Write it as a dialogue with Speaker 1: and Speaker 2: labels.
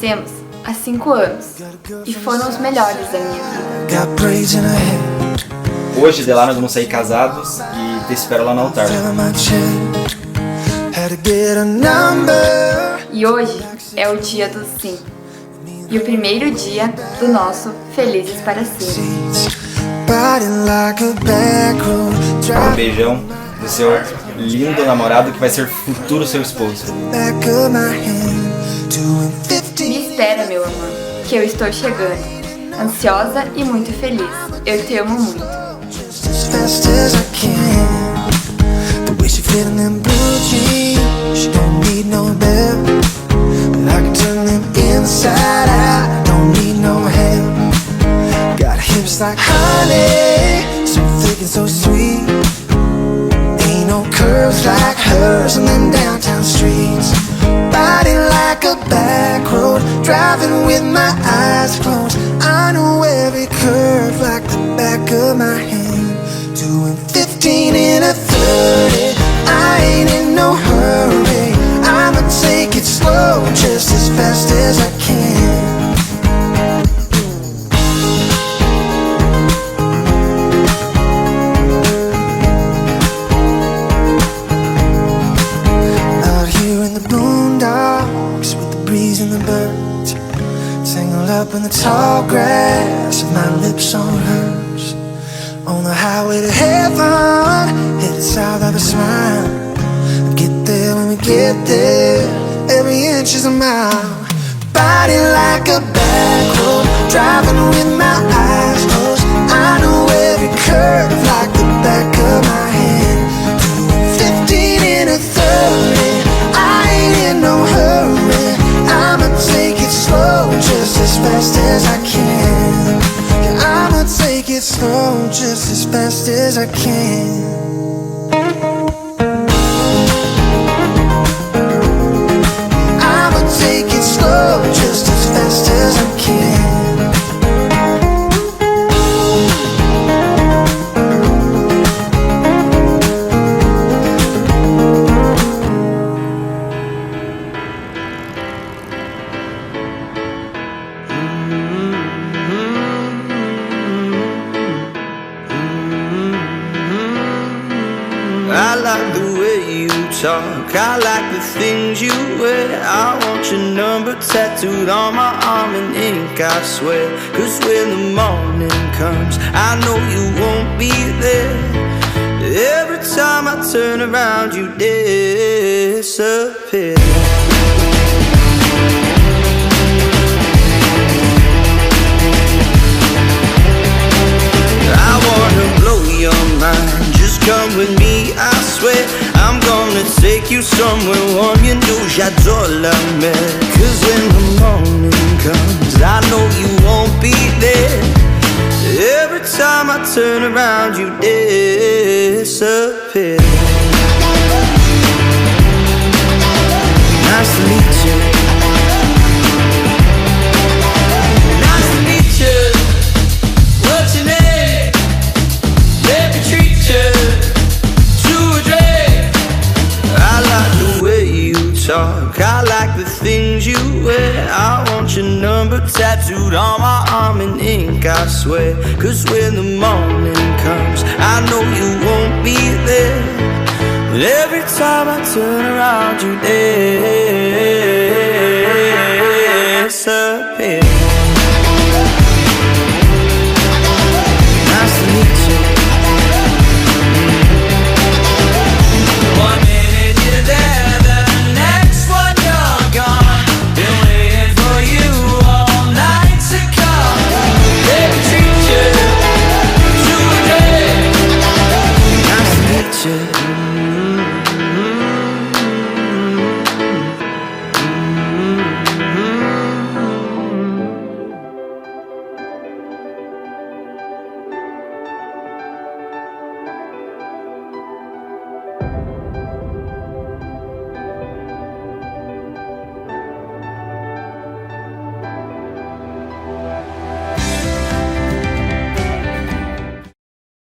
Speaker 1: conhecemos há 5 anos e foram os melhores da minha vida.
Speaker 2: Hoje, de lá, nós vamos sair casados e te espero lá no altar.
Speaker 1: E hoje é o dia do sim. E o primeiro dia do nosso Felizes para Sempre.
Speaker 2: Um beijão do seu lindo namorado que vai ser futuro seu esposo.
Speaker 1: Me espera, meu amor, que eu estou chegando. Ansiosa e muito feliz. Eu te amo muito.
Speaker 3: Like honey, so thick and so sweet. Ain't no curves like hers on them downtown streets. Body like a back road, driving with my eyes closed. I know every curve like the back of my hand. Doing 15 in a 30, I ain't in no hurry. I'ma take it slow, just as fast as I can. Up in the tall grass and my lips on hers. On the highway to heaven, headed south of a smile. Get there when we get there, every inch is a mile. Body like a back road, driving with my eyes closed. I know every curve like the back of my hand. Doing 15 in a 30, I ain't in no hurry. I'ma take it slow, just as fast as I can. Yeah, I'ma take it slow, just as fast as I can. I'ma take it slow, just as fast as I can.
Speaker 4: I like the way you talk, I like the things you wear. I want your number tattooed on my arm in ink, I swear. Cause when the morning comes, I know you won't be there. Every time I turn around, you disappear. I wanna blow your mind, just come with me, I swear. I'm gonna take you somewhere warm, you know j'adore la mer. Cause when the morning comes, I know you won't be there. Every time I turn around, you disappear. Nice to meet you. Nice to meet you. What's your name? Let me treat you to a drink. I like the way you talk, I like the things you wear. I want your number tattooed on my arm in ink, I swear. Cause when the morning comes, I know you won't be there. But every time I turn around, you there.